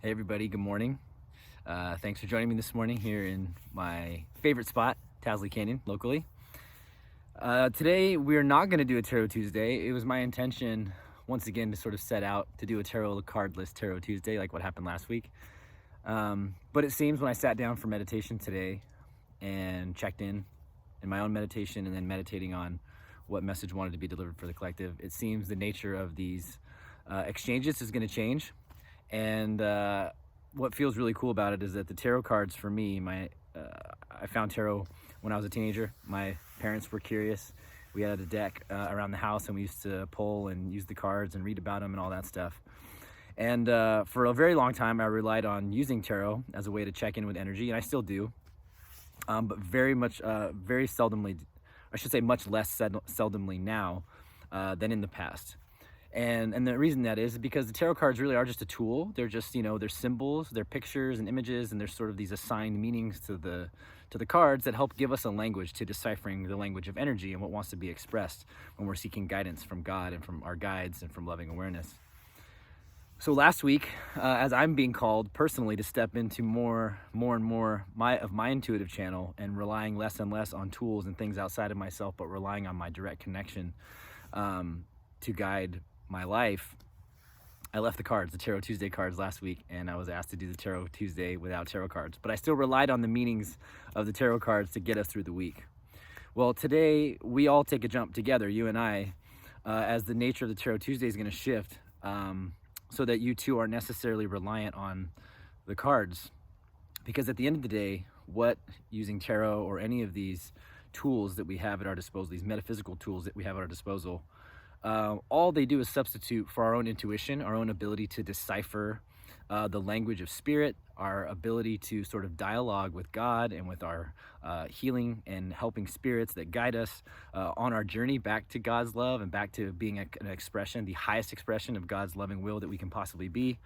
Hey everybody, good morning. Thanks for joining me this morning here in my favorite spot, Tasley Canyon, locally. Today we are not going to do a Tarot Tuesday. It was my intention once again to sort of set out to do a tarot card list Tarot Tuesday, like what happened last week. But it seems when I sat down for meditation today and checked in my own meditation and then meditating on what message wanted to be delivered for the collective, it seems the nature of these exchanges is going to change. And what feels really cool about it is that the tarot cards for me, I found tarot when I was a teenager. My parents were curious. We had a deck around the house, and we used to pull and use the cards and read about them and all that stuff. And for a very long time, I relied on using tarot as a way to check in with energy, and I still do. But very seldomly, I should say much less seldomly now than in the past. And the reason that is because the tarot cards really are just a tool. They're just, they're symbols, they're pictures and images, and there's sort of these assigned meanings to the cards that help give us a language to deciphering the language of energy and what wants to be expressed when we're seeking guidance from God and from our guides and from loving awareness. So last week, as I'm being called personally to step into more and more of my intuitive channel and relying less and less on tools and things outside of myself, but relying on my direct connection to guide my life, I left the Tarot Tuesday cards last week, and I was asked to do the Tarot Tuesday without tarot cards, but I still relied on the meanings of the tarot cards to get us through the week. Well, today we all take a jump together, you and I, as the nature of the Tarot Tuesday is going to shift, so that you too aren't necessarily reliant on the cards. Because at the end of the day, what using tarot or any of these tools that we have at our disposal, these metaphysical tools that we have at our disposal, all they do is substitute for our own intuition, our own ability to decipher the language of spirit, our ability to sort of dialogue with God and with our healing and helping spirits that guide us on our journey back to God's love and back to being an expression, the highest expression of God's loving will that we can possibly be.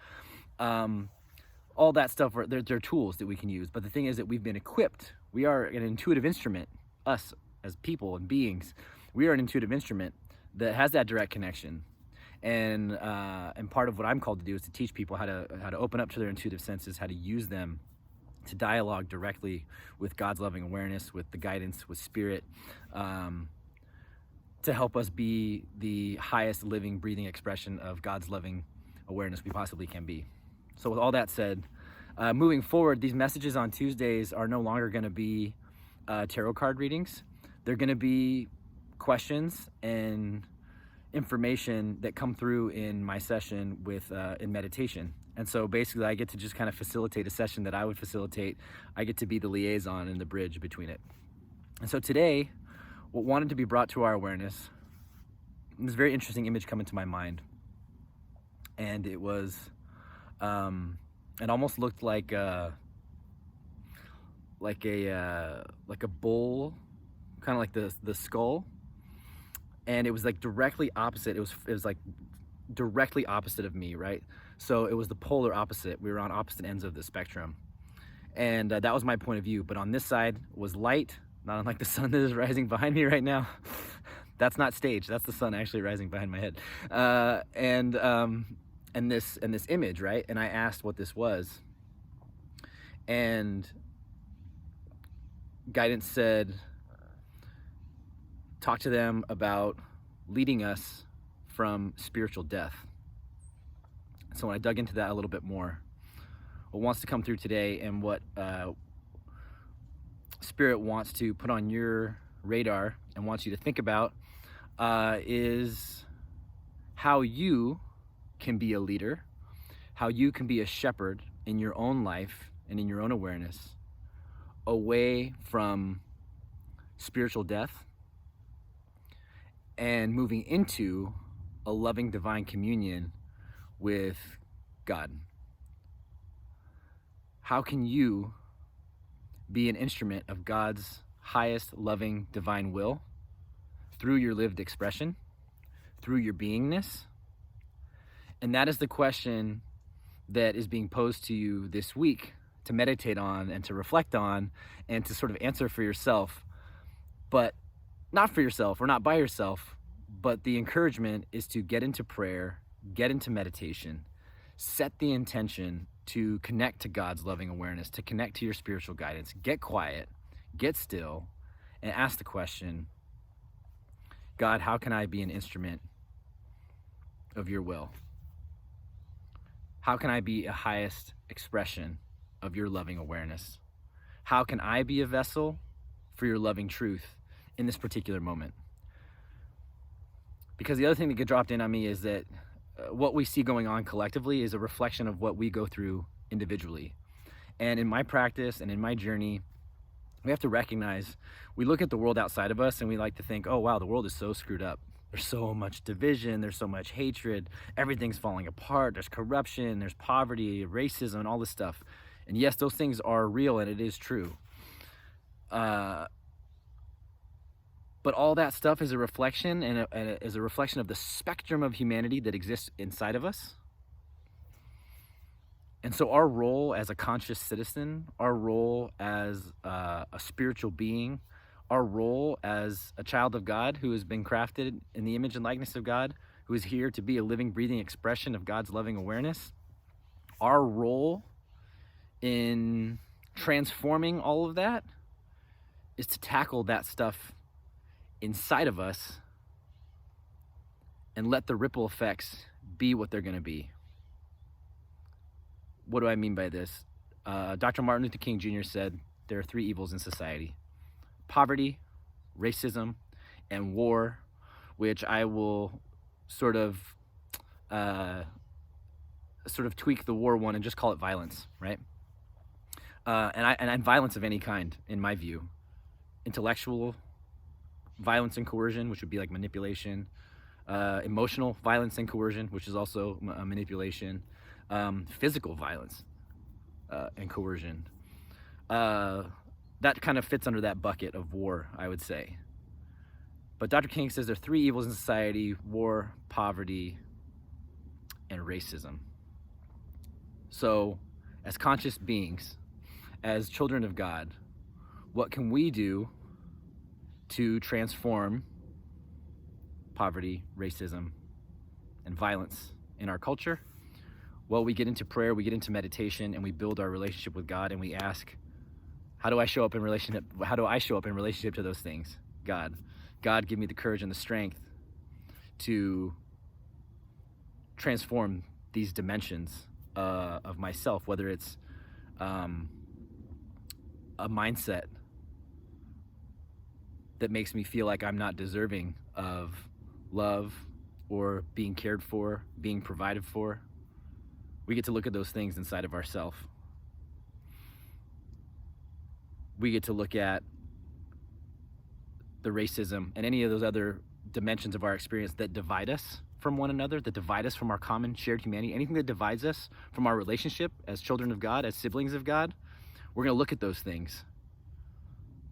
All that stuff, they're tools that we can use. But the thing is that we've been equipped. We are an intuitive instrument, us as people and beings. We are an intuitive instrument that has that direct connection, and part of what I'm called to do is to teach people how to open up to their intuitive senses, how to use them to dialogue directly with God's loving awareness, with the guidance, with spirit, to help us be the highest living, breathing expression of God's loving awareness we possibly can be. So with all that said, moving forward, these messages on Tuesdays are no longer going to be tarot card readings. They're going to be questions and information that come through in my session with in meditation. And so basically I get to just kind of facilitate a session that I would facilitate. I get to be the liaison and the bridge between it. And so today, what wanted to be brought to our awareness, this very interesting image come into my mind, and it was it almost looked like a bull, kind of like the skull. And it was like directly opposite. It was like directly opposite of me, right? So it was the polar opposite. We were on opposite ends of the spectrum. And that was my point of view. But on this side was light, not unlike the sun that is rising behind me right now. That's not staged. That's the sun actually rising behind my head. And this image, right? And I asked what this was. And guidance said, talk to them about leading us from spiritual death. So when I dug into that a little bit more, what wants to come through today and what Spirit wants to put on your radar and wants you to think about is how you can be a leader, how you can be a shepherd in your own life and in your own awareness, away from spiritual death and moving into a loving divine communion with God. How can you be an instrument of God's highest loving divine will through your lived expression, through your beingness? And that is the question that is being posed to you this week to meditate on and to reflect on and to sort of answer for yourself. But not for yourself or not by yourself, but the encouragement is to get into prayer, get into meditation, set the intention to connect to God's loving awareness, to connect to your spiritual guidance. Get quiet, get still, and ask the question, God, how can I be an instrument of your will? How can I be a highest expression of your loving awareness? How can I be a vessel for your loving truth in this particular moment? Because the other thing that get dropped in on me is that what we see going on collectively is a reflection of what we go through individually. And in my practice and in my journey, we have to recognize, we look at the world outside of us and we like to think, oh wow, the world is so screwed up. There's so much division, there's so much hatred, everything's falling apart, there's corruption, there's poverty, racism, and all this stuff. And yes, those things are real and it is true. But all that stuff is a reflection and is a reflection of the spectrum of humanity that exists inside of us. And so our role as a conscious citizen, our role as a spiritual being, our role as a child of God who has been crafted in the image and likeness of God, who is here to be a living, breathing expression of God's loving awareness, our role in transforming all of that is to tackle that stuff inside of us and let the ripple effects be what they're going to be. What do I mean by this? Dr. Martin Luther King Jr. said there are three evils in society: poverty, racism, and war, which I will sort of tweak the war one and just call it violence, right? And violence of any kind, in my view. Intellectual violence and coercion, which would be like manipulation, emotional violence and coercion, which is also manipulation, physical violence and coercion. That kind of fits under that bucket of war, I would say. But Dr. King says there are three evils in society: war, poverty, and racism. So, as conscious beings, as children of God, what can we do to transform poverty, racism, and violence in our culture? Well, we get into prayer, we get into meditation, and we build our relationship with God, and we ask, how do I show up in relationship? How do I show up in relationship to those things? God, give me the courage and the strength to transform these dimensions of myself, whether it's a mindset that makes me feel like I'm not deserving of love or being cared for, being provided for. We get to look at those things inside of ourselves. We get to look at the racism and any of those other dimensions of our experience that divide us from one another, that divide us from our common shared humanity, anything that divides us from our relationship as children of God, as siblings of God. We're going to look at those things.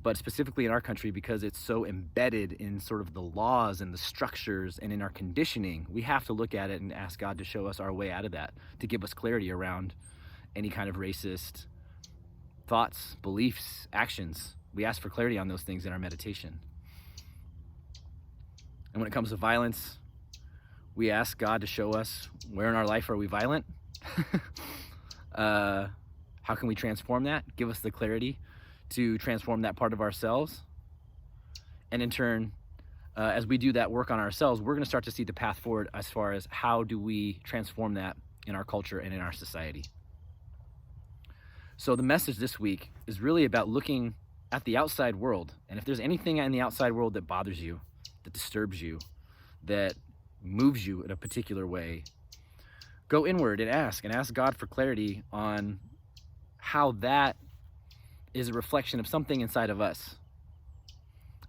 But specifically in our country, because it's so embedded in sort of the laws and the structures and in our conditioning, we have to look at it and ask God to show us our way out of that, to give us clarity around any kind of racist thoughts, beliefs, actions. We ask for clarity on those things in our meditation. And when it comes to violence, we ask God to show us where in our life are we violent? How can we transform that? Give us the clarity to transform that part of ourselves. And in turn, as we do that work on ourselves, we're going to start to see the path forward as far as how do we transform that in our culture and in our society. So the message this week is really about looking at the outside world. And if there's anything in the outside world that bothers you, that disturbs you, that moves you in a particular way, go inward and ask God for clarity on how that is a reflection of something inside of us.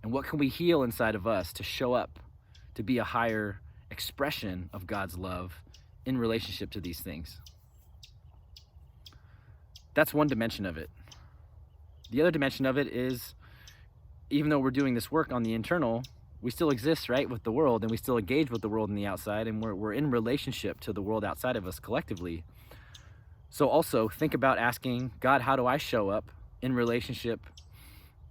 And what can we heal inside of us to show up, to be a higher expression of God's love in relationship to these things? That's one dimension of it. The other dimension of it is, even though we're doing this work on the internal, we still exist, right, with the world, and we still engage with the world on the outside, and we're in relationship to the world outside of us collectively. So also think about asking God, how do I show up in relationship,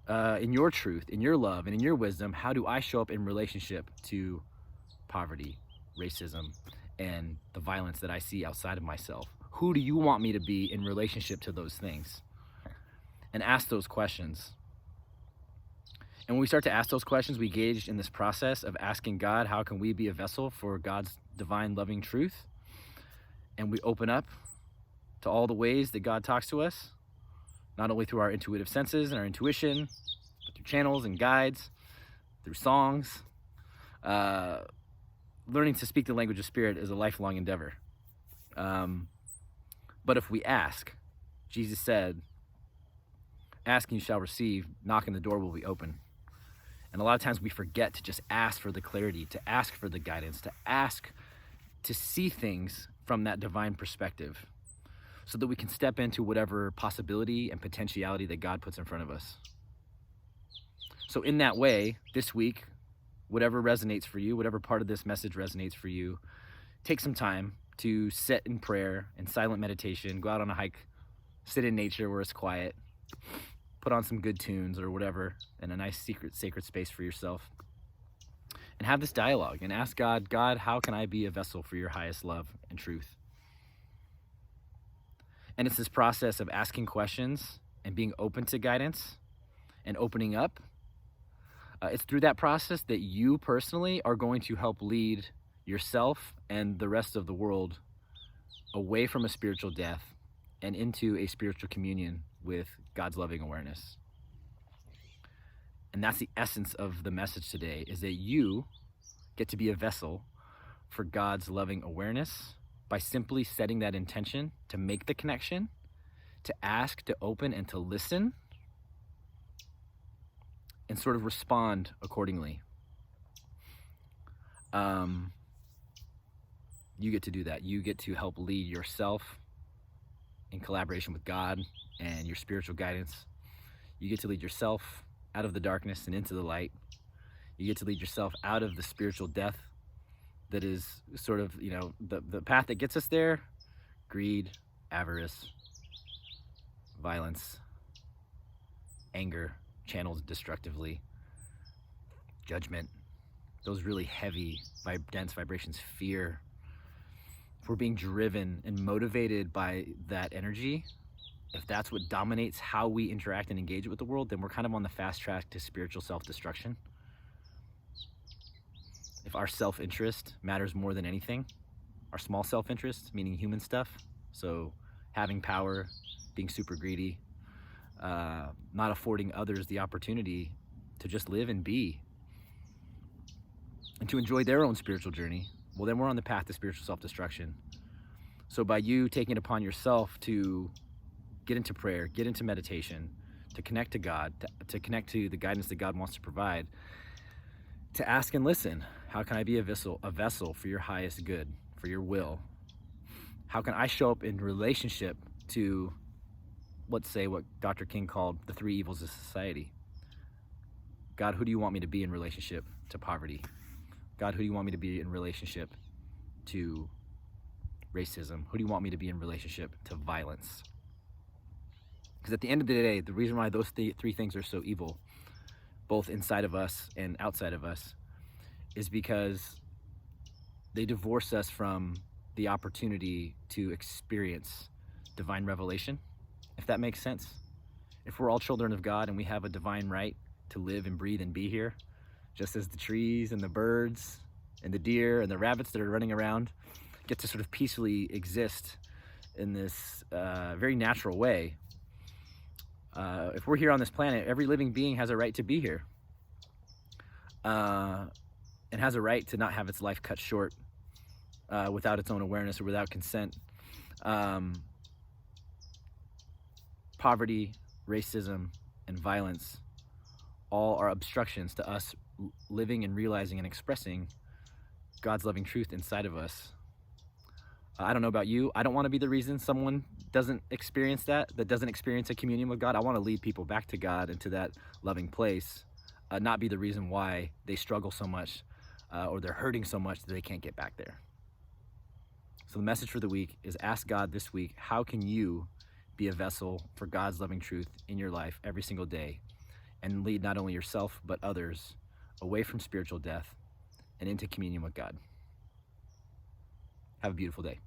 in your truth, in your love, and in your wisdom? How do I show up in relationship to poverty, racism, and the violence that I see outside of myself? Who do you want me to be in relationship to those things? And ask those questions. And when we start to ask those questions, we engage in this process of asking God, how can we be a vessel for God's divine loving truth? And we open up to all the ways that God talks to us, not only through our intuitive senses and our intuition, but through channels and guides, through songs. Learning to speak the language of spirit is a lifelong endeavor. But if we ask, Jesus said, ask and you shall receive, knock and the door will be open. And a lot of times we forget to just ask for the clarity, to ask for the guidance, to ask to see things from that divine perspective so that we can step into whatever possibility and potentiality that God puts in front of us. So in that way, this week, whatever resonates for you, whatever part of this message resonates for you, take some time to sit in prayer and silent meditation, go out on a hike, sit in nature where it's quiet, put on some good tunes or whatever in a nice secret, sacred space for yourself, and have this dialogue and ask God, God, how can I be a vessel for your highest love and truth? And it's this process of asking questions and being open to guidance and opening up. It's through that process that you personally are going to help lead yourself and the rest of the world away from a spiritual death and into a spiritual communion with God's loving awareness. And that's the essence of the message today, is that you get to be a vessel for God's loving awareness by simply setting that intention to make the connection, to ask, to open, and to listen, and sort of respond accordingly. You get to do that. You get to help lead yourself in collaboration with God and your spiritual guidance. You get to lead yourself out of the darkness and into the light. You get to lead yourself out of the spiritual death that is sort of, the path that gets us there: greed, avarice, violence, anger, channeled destructively, judgment, those really heavy, dense vibrations, fear. If we're being driven and motivated by that energy, if that's what dominates how we interact and engage with the world, then we're kind of on the fast track to spiritual self-destruction. If our self-interest matters more than anything, our small self-interest, meaning human stuff, so having power, being super greedy, not affording others the opportunity to just live and be and to enjoy their own spiritual journey, well, then we're on the path to spiritual self-destruction. So by you taking it upon yourself to get into prayer, get into meditation, to connect to God, to connect to the guidance that God wants to provide, to ask and listen, how can I be a vessel for your highest good, for your will? How can I show up in relationship to, let's say, what Dr. King called the three evils of society? God, who do you want me to be in relationship to poverty? God, who do you want me to be in relationship to racism? Who do you want me to be in relationship to violence? Because at the end of the day, the reason why those three things are so evil, both inside of us and outside of us, is because they divorce us from the opportunity to experience divine revelation, if that makes sense. If we're all children of God and we have a divine right to live and breathe and be here, just as the trees and the birds and the deer and the rabbits that are running around get to sort of peacefully exist in this very natural way. If we're here on this planet, every living being has a right to be here, and has a right to not have its life cut short without its own awareness or without consent. Poverty, racism, and violence all are obstructions to us living and realizing and expressing God's loving truth inside of us. I don't know about you. I don't want to be the reason someone doesn't experience that doesn't experience a communion with God. I want to lead people back to God and to that loving place, not be the reason why they struggle so much or they're hurting so much that they can't get back there. So the message for the week is ask God this week, how can you be a vessel for God's loving truth in your life every single day and lead not only yourself but others away from spiritual death and into communion with God? Have a beautiful day.